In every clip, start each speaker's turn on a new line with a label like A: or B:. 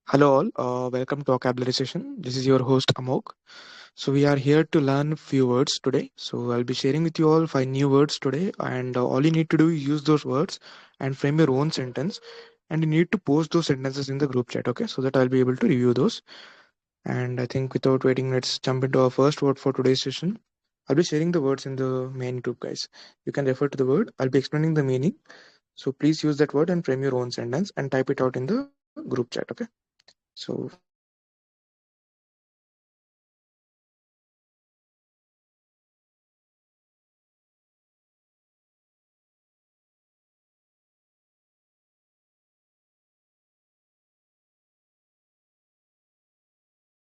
A: Hello all, welcome to vocabulary session. This is your host Amogh. So we are here to learn few words today. So I'll be sharing with you all five new words today, and all you need to do is use those words and frame your own sentence. And you need to post those sentences in the group chat, okay? So that I'll be able to review those. And I think without waiting, let's jump into our first word for today's session. I'll be sharing the words in the main group, guys. You can refer to the word. I'll be explaining the meaning. So please use that word and frame your own sentence and type it out in the group chat, okay? So first word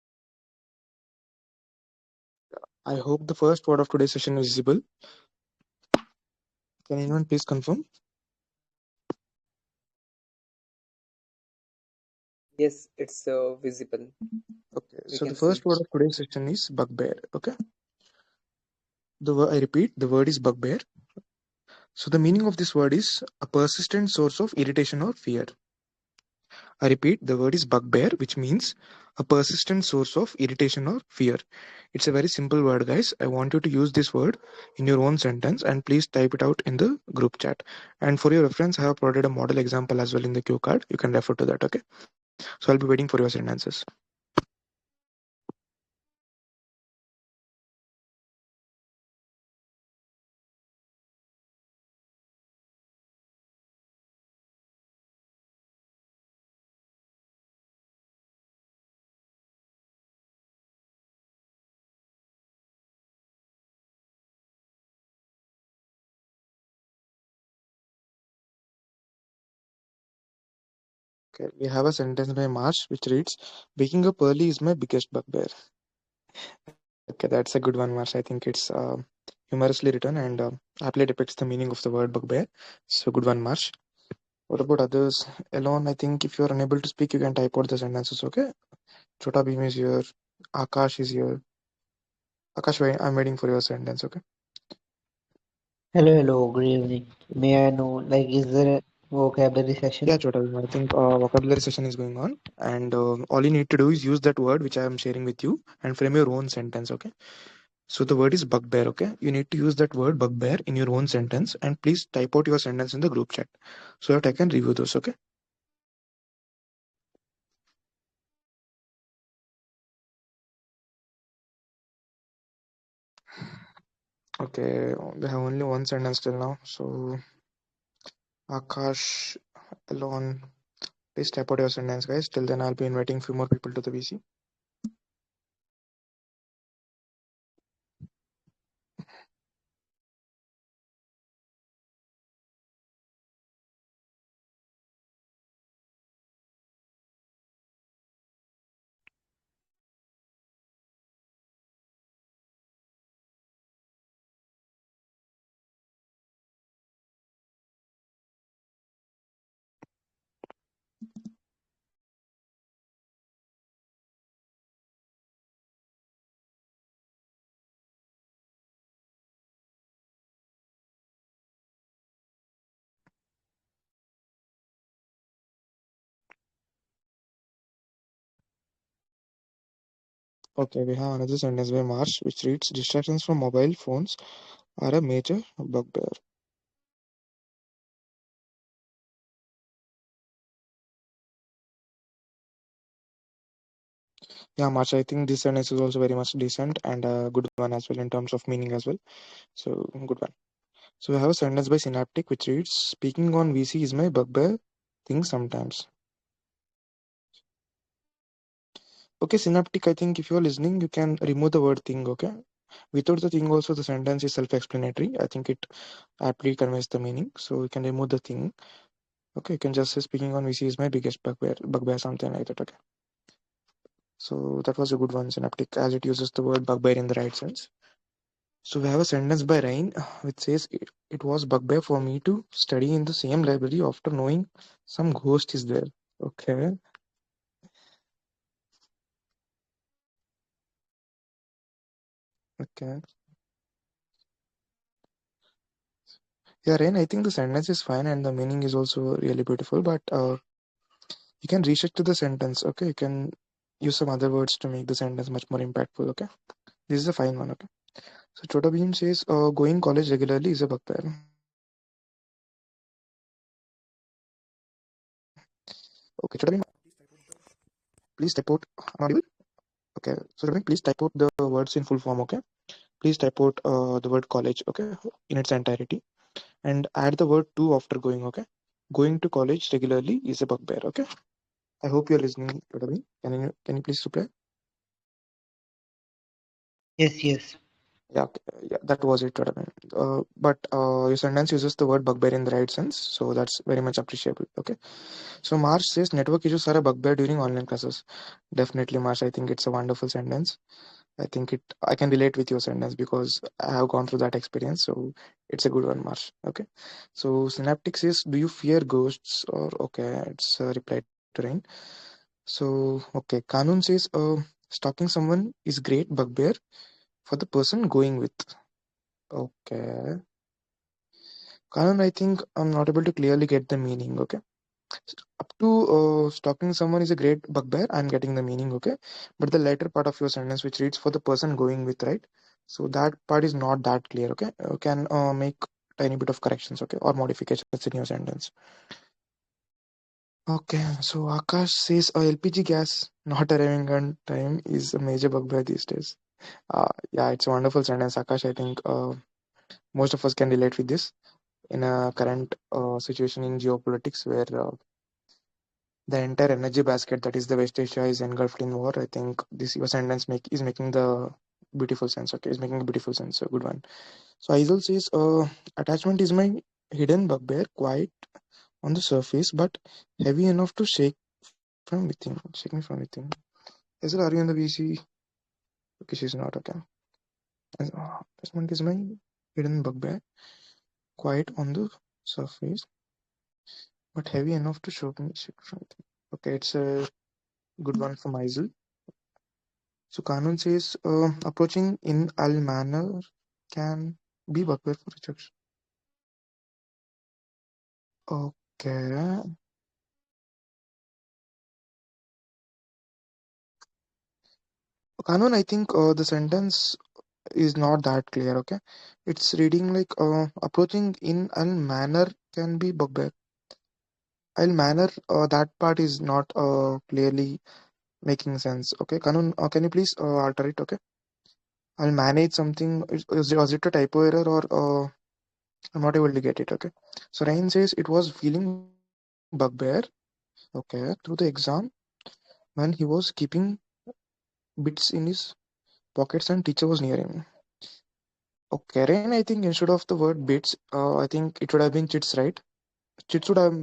A: for today's session is bugbear. I hope the first word of today's session is visible. Can anyone please confirm?
B: Yes, it's visible.
A: Okay,
B: We
A: so the
B: can see.
A: first word of today's session is bugbear. Okay, I repeat, the word is bugbear. So the meaning of this word is a persistent source of irritation or fear. I repeat, the word is bugbear, which means a persistent source of irritation or fear. It's a very simple word, guys. I want you to use this word in your own sentence and please type it out in the group chat. And for your reference, I have provided a model example as well in the cue card. You can refer to that, okay? So I'll be waiting for your sentences. Okay, we have a sentence by Marsh which reads, waking up early is my biggest bugbear. Okay, that's a good one, Marsh. I think it's humorously written and aptly depicts the meaning of the word bugbear. So, good one, Marsh. What about others? Alone, I think if you are unable to speak, you can type out the sentences, okay? Chota Bhim is here. Akash is here. Akash, I'm waiting for your sentence, okay?
C: Hello, hello, good evening. May I know, is there a vocabulary
A: Yeah,
C: session?
A: Chota Bhim, I think vocabulary session is going on, and all you need to do is use that word which I am sharing with you and frame your own sentence, okay? So the word is bugbear, okay? You need to use that word bugbear in your own sentence and please type out your sentence in the group chat so that I can review those, okay? Okay, we have only one sentence till now. So Akash, Elon, please type out your sentence, guys. Till then, I'll be inviting few more people to the VC. Okay, we have another sentence by Marsh which reads, distractions from mobile phones are a major bugbear. Yeah, Marsh, I think this sentence is also very much decent and a good one as well in terms of meaning as well. So, good one. So, we have a sentence by Synaptic which reads, speaking on VC is my bugbear thing sometimes. Okay, Synaptic, I think if you're listening, you can remove the word thing, okay? Without the thing, also the sentence is self explanatory. I think it aptly conveys the meaning. So, you can remove the thing. Okay, you can just say, speaking on VC is my biggest bugbear, something like that, okay? So, that was a good one, Synaptic, as it uses the word bugbear in the right sense. So, we have a sentence by Ryan which says, it was bugbear for me to study in the same library after knowing some ghost is there. Okay, okay. Yeah, Rain, I think the sentence is fine and the meaning is also really beautiful. But You can restructure the sentence. Okay, you can use some other words to make the sentence much more impactful. Okay, this is a fine one. Okay, so Chota Bheem says, going college regularly is a bugbear. Okay, Chota Bheem, please type out. I'm audible? Okay, so Chota Bheem, please type out the words in full form. Okay, please type out the word college. Okay, in its entirety, and add the word to after going. Okay, going to college regularly is a bugbear. Okay, I hope you're listening, Chota Bheem. Can you please reply?
C: Yes, yes.
A: Yeah, okay. Yeah, that was it. What I meant. But your sentence uses the word bugbear in the right sense, so that's very much appreciable. Okay. So Marsh says network issues are a bugbear during online classes. Definitely, Marsh. I think it's a wonderful sentence. I think it. I can relate with your sentence because I have gone through that experience. So it's a good one, Marsh. Okay. So Synaptic says, "Do you fear ghosts?" Or okay, it's a reply to Rain. So okay, Kanun says, stalking someone is great bugbear for the person going with. Okay. Karan, I think I'm not able to clearly get the meaning. Okay. Up to stalking someone is a great bugbear. I'm getting the meaning. Okay. But the later part of your sentence, which reads for the person going with, right? So that part is not that clear. Okay. You can make tiny bit of corrections. Okay. Or modifications in your sentence. Okay. So Akash says LPG gas not arriving on time is a major bugbear these days. Yeah, it's a wonderful sentence, Akash. I think most of us can relate with this in a current situation in geopolitics where the entire energy basket that is the West Asia is engulfed in war. I think this your sentence is making the beautiful sense. Okay, is making a beautiful sense. A good one. So Aizul says, attachment is my hidden bugbear, quiet on the surface, but heavy enough to shake from within. Shake me from within. Aizul, are you in the VC? Okay, she's not. Okay. Attachment is my hidden bugbear, quiet on the surface, but heavy enough to shake from within. Okay, it's a good one from Aizul. So Kanun says approaching in al manner can be bugbear for rejection. Okay. Kanun, I think the sentence is not that clear. Okay. It's reading like approaching in al manner can be bugbear. Al manner, that part is not clearly making sense. Okay. Kanun, can you please alter it? Okay. I'll manage something. Was it a typo error or I'm not able to get it. Okay. So Ryan says it was feeling bugbear. Okay. Through the exam when he was keeping bits in his pockets and teacher was near him. Okay. Ryan, I think instead of the word bits, I think it would have been chits, right? Chits would have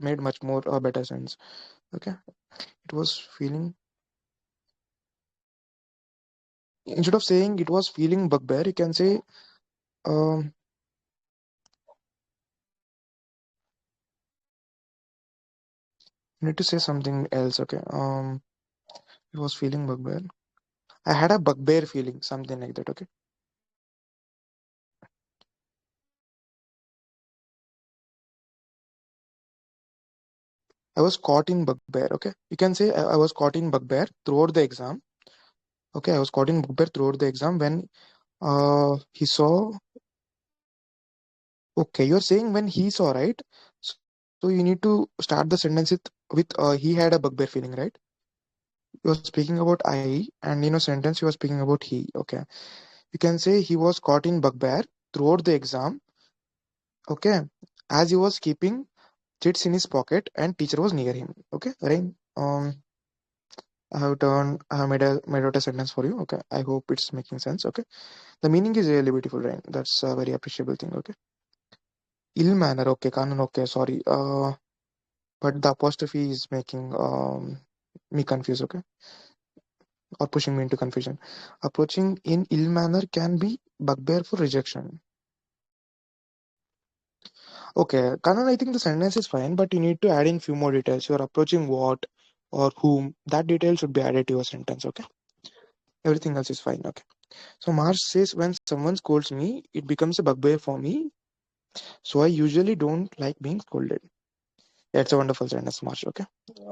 A: made much more better sense. Okay. It was feeling. Instead of saying it was feeling bugbear, you can say um, you need to say something else. Okay. It was feeling bugbear. I had a bugbear feeling, something like that. Okay. I was caught in bugbear. Okay. You can say I was caught in bugbear throughout the exam. Okay. I was caught in bugbear throughout the exam when he saw. Okay. You're saying when he saw, right? So you need to start the sentence with he had a bugbear feeling, right? You're speaking about I, and in a sentence you are speaking about he. Okay. You can say he was caught in bugbear throughout the exam. Okay. As he was keeping chits in his pocket and teacher was near him. Okay. Right. I have made out a sentence for you. Okay. I hope it's making sense. Okay. The meaning is really beautiful, right? That's a very appreciable thing. Okay. Ill manner. Okay. Kanan. Okay. Sorry. But the apostrophe is making me confused. Okay. Or pushing me into confusion. Approaching in ill manner can be bugbear for rejection. Okay. Kanan, I think the sentence is fine, but you need to add in few more details. You're approaching what or whom. That detail should be added to your sentence. Okay. Everything else is fine. Okay. So Marsh says when someone scolds me, it becomes a bugbear for me. So I usually don't like being scolded. Yeah, it's a wonderful sentence, March. Okay,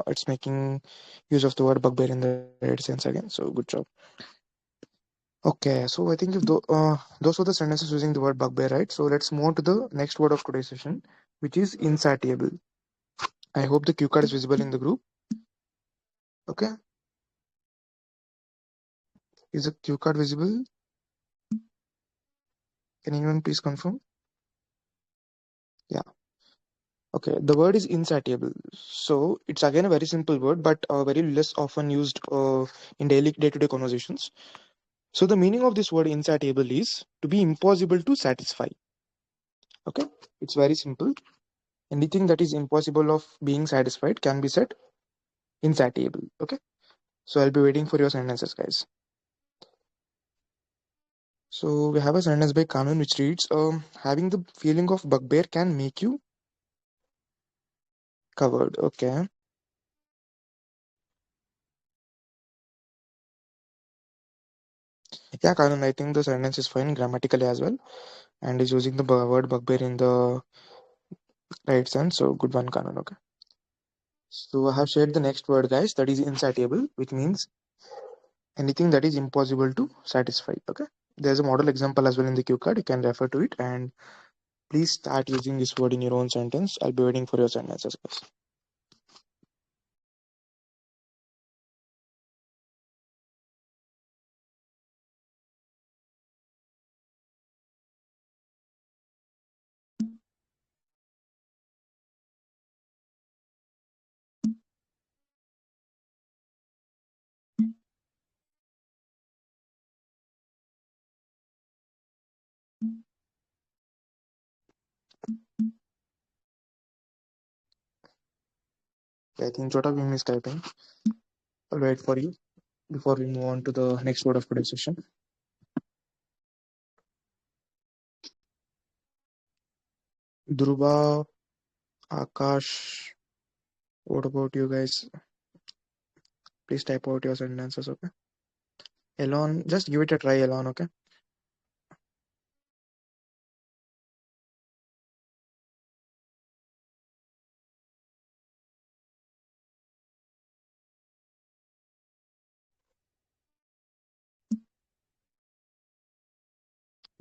A: it's making use of the word bugbear in the right sense again. So good job. Okay, so I think if those were the sentences using the word bugbear, right? So let's move on to the next word of today's session, which is insatiable. I hope the cue card is visible in the group. Okay, is the cue card visible? Can anyone please confirm? Yeah. Okay, the word is insatiable. So it's again a very simple word, but very less often used in daily day-to-day conversations. So the meaning of this word insatiable is to be impossible to satisfy. Okay, it's very simple. Anything that is impossible of being satisfied can be said insatiable. Okay, so I'll be waiting for your sentences, guys. So we have a sentence by Kanun which reads, having the feeling of bugbear can make you covered. Okay. Yeah, Kanun, I think the sentence is fine grammatically as well and is using the word bugbear in the right sense. So good one, Kanun. Okay. So I have shared the next word, guys, that is insatiable, which means anything that is impossible to satisfy. Okay. There's a model example as well in the cue card. You can refer to it and please start using this word in your own sentence. I'll be waiting for your sentences, guys. I think Chota Bhim is typing. I'll wait for you before we move on to the next word of today's session. Dhruva, Akash, what about you guys? Please type out your sentences, okay? Elon, just give it a try, Elon, okay?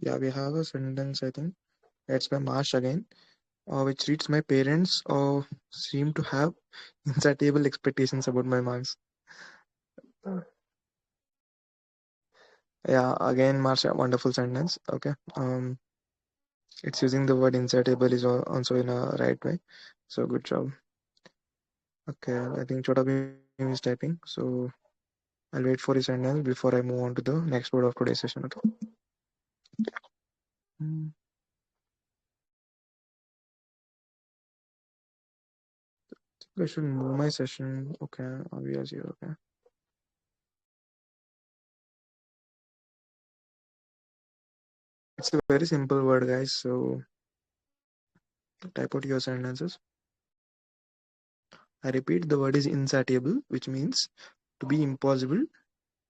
A: Yeah, we have a sentence, I think. It's by Marsh again, which reads, my parents seem to have insatiable expectations about my marks. Yeah, again, Marsh, a wonderful sentence, okay? It's using the word insatiable is also in a right way. So good job. Okay, I think Chota Bhim is typing. So I'll wait for his sentence before I move on to the next word of today's session. Okay. Hmm. I should move my session. Okay, obvious here. Okay. It's a very simple word, guys. So type out your sentences. I repeat, the word is insatiable, which means to be impossible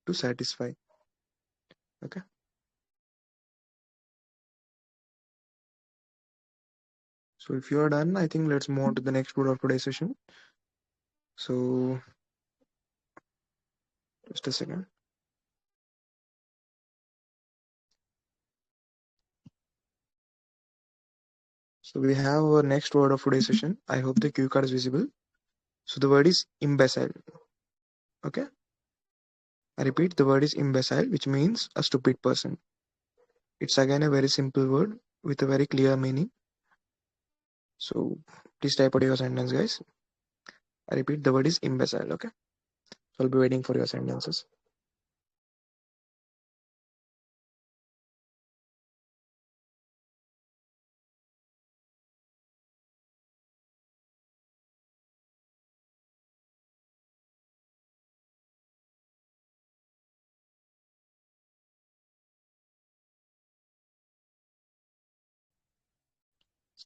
A: to satisfy. Okay. So if you are done, I think let's move on to the next word of today's session. So just a second. So we have our next word of today's session. I hope the cue card is visible. So the word is imbecile. Okay. I repeat, the word is imbecile, which means a stupid person. It's again a very simple word with a very clear meaning. So please type out your sentence, guys. I repeat, the word is imbecile. Okay. So I'll be waiting for your sentences.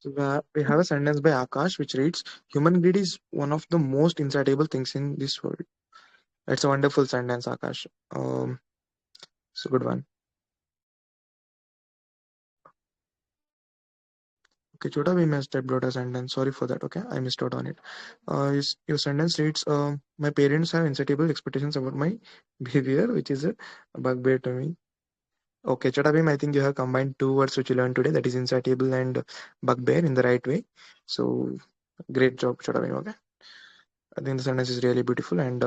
A: So we have a sentence by Akash which reads, human greed is one of the most insatiable things in this world. That's a wonderful sentence, Akash. It's a good one. Okay, Chota Bhim has typed out a sentence. Sorry for that. Okay, I missed out on it. Your sentence reads, "My parents have insatiable expectations about my behavior, which is a bugbear to me." Okay, Chota Bhim, I think you have combined two words which you learned today, that is insatiable and bugbear, in the right way. So great job, Chota Bhim. Okay, I think the sentence is really beautiful, and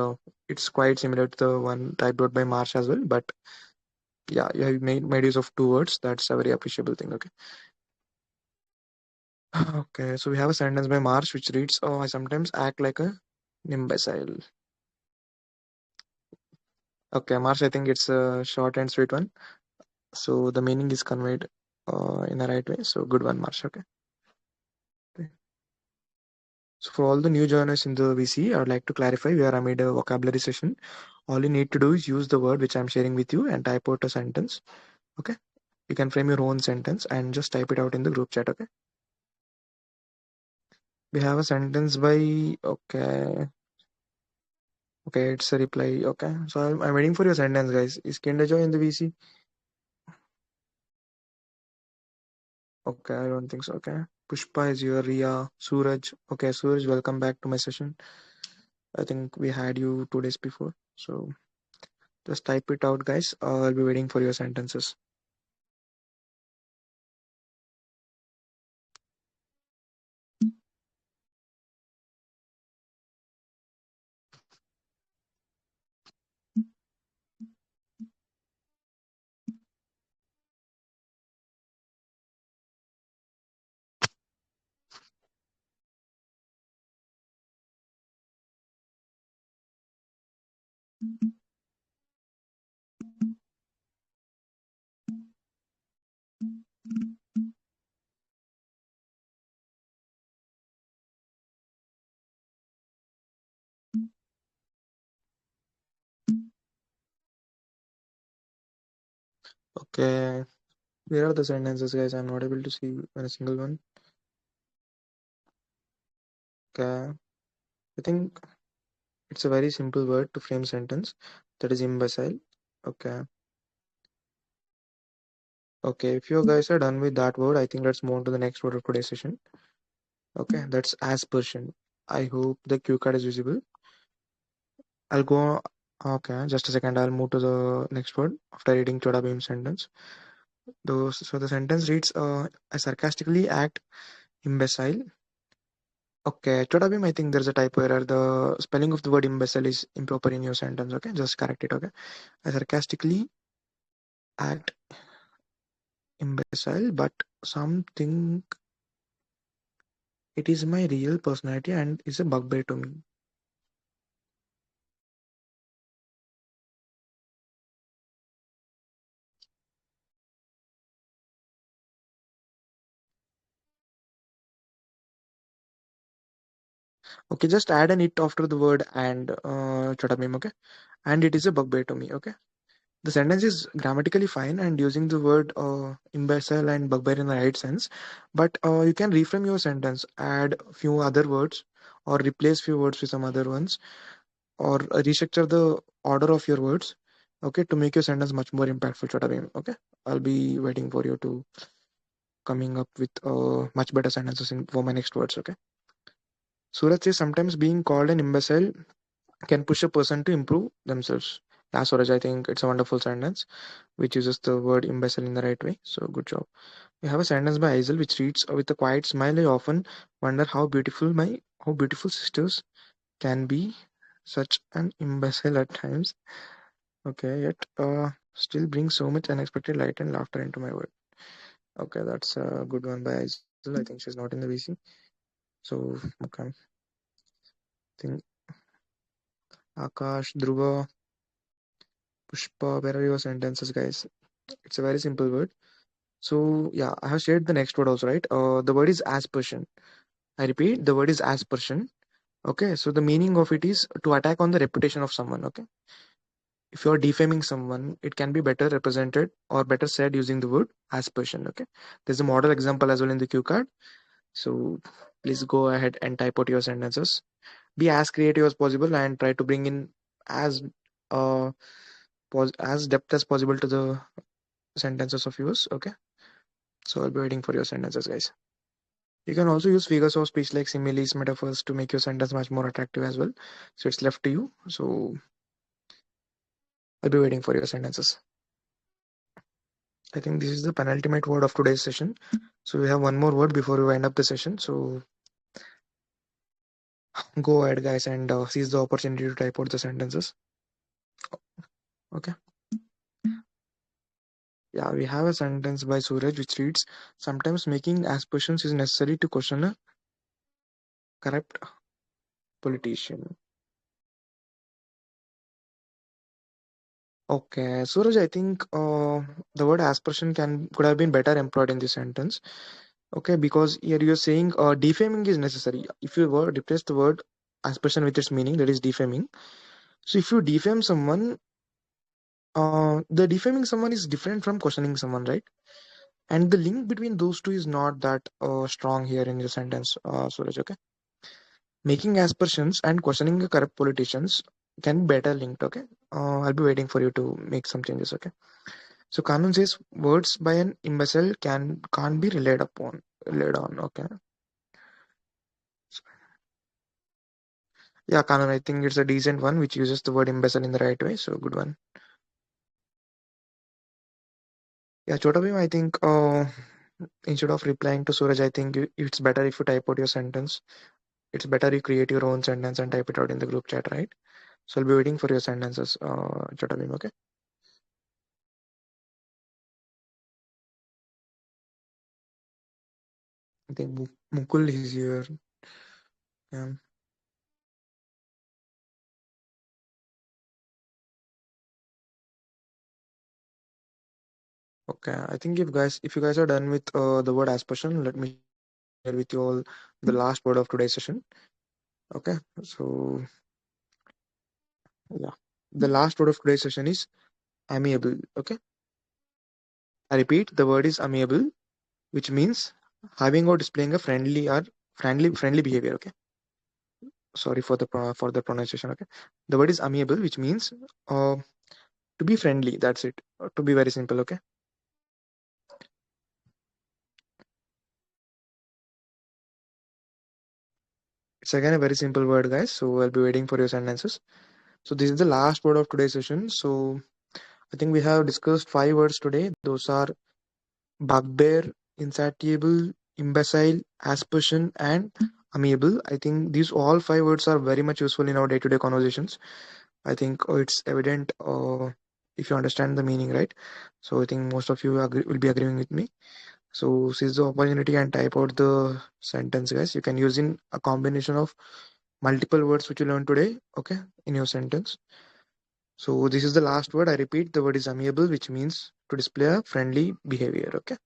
A: it's quite similar to the one typed out by Marsh as well. But yeah, you have made use of two words. That's a very appreciable thing. Okay. Okay, so we have a sentence by Marsh which reads, "Oh, I sometimes act like a imbecile." Okay, Marsh, I think it's a short and sweet one. So the meaning is conveyed in the right way. So good one, Marsh. Okay. Okay. So for all the new joiners in the VC, I would like to clarify we are amid a vocabulary session. All you need to do is use the word which I'm sharing with you and type out a sentence. Okay. You can frame your own sentence and just type it out in the group chat. Okay. We have a sentence by, okay. Okay, it's a reply. Okay. So I'm waiting for your sentence, guys. Is Kinder Joy in the VC? Okay, I don't think so. Okay. Pushpa is here. Ria, Suraj. Okay, Suraj, welcome back to my session. I think we had you 2 days before. So just type it out, guys. I'll be waiting for your sentences. Okay. Where are the sentences, guys? I'm not able to see a single one. Okay. I think it's a very simple word to frame sentence. That is imbecile. Okay. Okay. If you guys are done with that word, I think let's move on to the next word of today's session. Okay. That's aspersion. I hope the cue card is visible. I'll go. Okay. Just a second. I'll move to the next word after reading Choda Beam's sentence. So the sentence reads, I sarcastically act imbecile. Okay, Chodabim, I think there's a typo error. The spelling of the word imbecile is improper in your sentence. Okay, just correct it. Okay, I sarcastically act imbecile, but some think it is my real personality and is a bugbear to me. Okay, just add an it after the word and Chodabim. Okay, and it is a bugbear to me. Okay. The sentence is grammatically fine and using the word imbecile and bugbear in the right sense, but you can reframe your sentence, add few other words, or replace few words with some other ones, or restructure the order of your words. Okay, to make your sentence much more impactful. Chota. Okay, I'll be waiting for you to coming up with much better sentences for my next words. Okay. Suraj says sometimes being called an imbecile can push a person to improve themselves. Yeah, Suraj, I think it's a wonderful sentence which uses the word imbecile in the right way. So good job. We have a sentence by Aizal which reads, with a quiet smile, I often wonder how beautiful sisters can be such an imbecile at times. Okay, yet still brings so much unexpected light and laughter into my world. Okay, that's a good one by Aizal. I think she's not in the VC. So okay, think Akash, Dhruva, Pushpa, where are your sentences, guys? It's a very simple word. So yeah, I have shared the next word also, right? The word is aspersion. I repeat, the word is aspersion. Okay, so the meaning of it is to attack on the reputation of someone. Okay, if you are defaming someone, it can be better represented or better said using the word aspersion. Okay, there's a model example as well in the cue card. So please go ahead and type out your sentences. Be as creative as possible and try to bring in as uh as depth as possible to the sentences of yours. Okay, so I'll be waiting for your sentences, guys. You can also use figures of speech like similes, metaphors to make your sentence much more attractive as well. So it's left to you. So I'll be waiting for your sentences. I think this is the penultimate word of today's session. So we have one more word before we wind up the session. So go ahead, guys, and seize the opportunity to type out the sentences. Okay. Yeah, we have a sentence by Suraj which reads, sometimes making aspersions is necessary to question a corrupt politician. Okay, Suraj, I think the word aspersion can could have been better employed in this sentence. Okay, because here you're saying defaming is necessary. If you were replace the word aspersion with its meaning, that is defaming. So if you defame someone, the defaming someone is different from questioning someone, right? And the link between those two is not that strong here in your sentence, Suraj. Okay, making aspersions and questioning the corrupt politicians can be better linked. Okay, I'll be waiting for you to make some changes. Okay. So Kanan says words by an imbecile can't be relied on. Okay. Yeah, Kanan, I think it's a decent one which uses the word imbecile in the right way. So good one. Yeah, Chota Bhim, I think instead of replying to Suraj, I think it's better if you type out your sentence. It's better you create your own sentence and type it out in the group chat, right? So I'll be waiting for your sentences, Chota Bhim, okay? I think Mukul is here. Yeah. Okay. I think if you guys are done with the word aspersion, let me share with you all the last word of today's session. Okay. So yeah. The last word of today's session is amiable. Okay. I repeat, the word is amiable, which means having or displaying a friendly behavior. Okay, sorry for for the pronunciation. Okay, the word is amiable, which means uh, to be friendly. That's it. To be very simple. Okay, it's again a very simple word, guys. So I'll be waiting for your sentences. So this is the last word of today's session. So I think we have discussed five words today. Those are bugbear, insatiable, imbecile, aspersion, and amiable. I think these all five words are very much useful in our day-to-day conversations. I think it's evident if you understand the meaning, right? So I think most of you will be agreeing with me. So seize the opportunity and type out the sentence, guys. You can use in a combination of multiple words which you learned today, okay, in your sentence. So this is the last word. I repeat, the word is amiable, which means to display a friendly behavior, okay.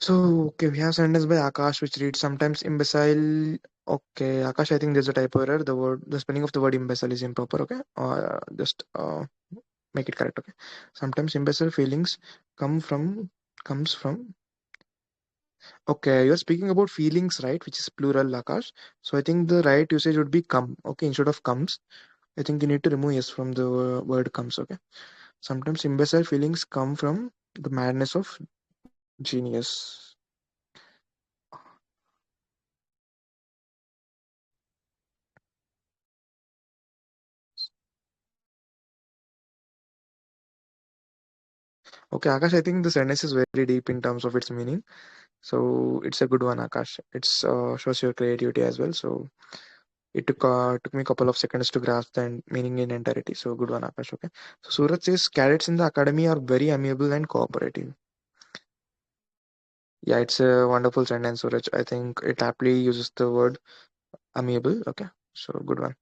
A: So, okay, we have sentence by Akash which reads sometimes imbecile. Okay, Akash, I think there's a typo error. The spelling of the word imbecile is improper. Okay, just make it correct. Okay, sometimes imbecile feelings come from comes from. Okay, you're speaking about feelings, right? Which is plural, Akash. So I think the right usage would be come. Okay, instead of comes, I think you need to remove yes from the word comes. Okay, sometimes imbecile feelings come from the madness of genius. Okay, Akash, I think the sentence is very deep in terms of its meaning. So it's a good one, Akash. It's shows your creativity as well. So it took me a couple of seconds to grasp the meaning in entirety. So good one, Akash. Okay. So Suraj says cadets in the academy are very amiable and cooperative. Yeah, it's a wonderful sentence, Suraj. I think it aptly uses the word amiable. Okay. So good one.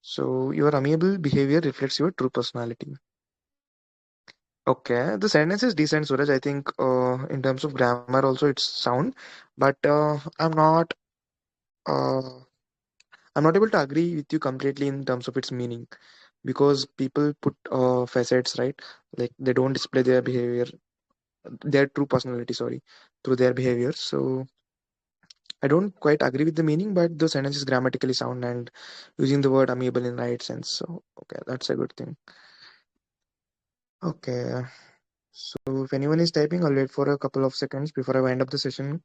A: So your amiable behavior reflects your true personality. Okay, the sentence is decent, Suraj. I think in terms of grammar also it's sound, but uh, I'm not able to agree with you completely in terms of its meaning because people put facets, right? Like they don't display their behavior, their true personality, sorry, through their behavior. So I don't quite agree with the meaning, but the sentence is grammatically sound and using the word amiable in right sense. So okay, that's a good thing. Okay, so if anyone is typing, I'll wait for a couple of seconds before I wind up the session.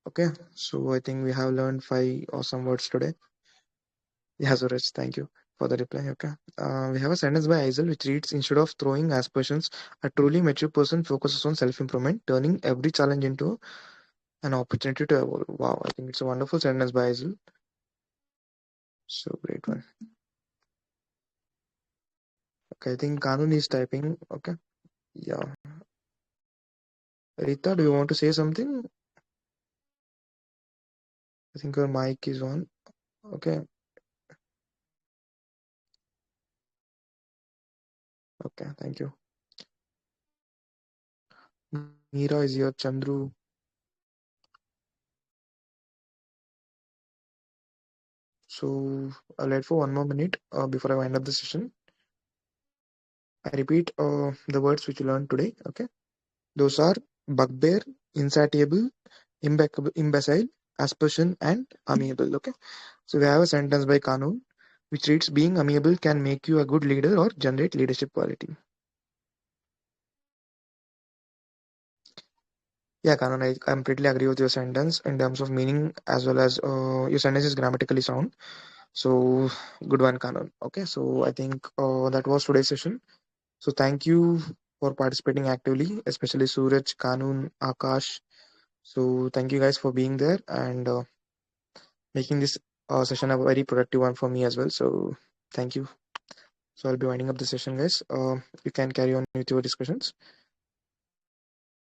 A: Okay, so I think we have learned five awesome words today. Yeah, Suraj, thank you for the reply. Okay, we have a sentence by Eisel which reads: instead of throwing aspirations, a truly mature person focuses on self-improvement, turning every challenge into an opportunity to evolve. Wow, I think it's a wonderful sentence by Eisel. So great one. Okay, I think Kanun is typing. Okay, yeah. Rita, do you want to say something? I think your mic is on. Okay, okay, thank you. Meera is here. Chandru. So I'll wait for 1 more minute before I wind up the session. I repeat the words which you learned today. Okay, those are bugbear, insatiable, imbecile, aspersion, and amiable. Okay, so we have a sentence by Kanun which reads: being amiable can make you a good leader or generate leadership quality. Yeah, Kanan, I completely agree with your sentence in terms of meaning as well as your sentence is grammatically sound. So, good one, Kanan. Okay, so I think that was today's session. So, thank you for participating actively, especially Suraj, Kanun, Akash. So, thank you guys for being there and making this session a very productive one for me as well. So, thank you. So, I'll be winding up the session, guys. You can carry on with your discussions.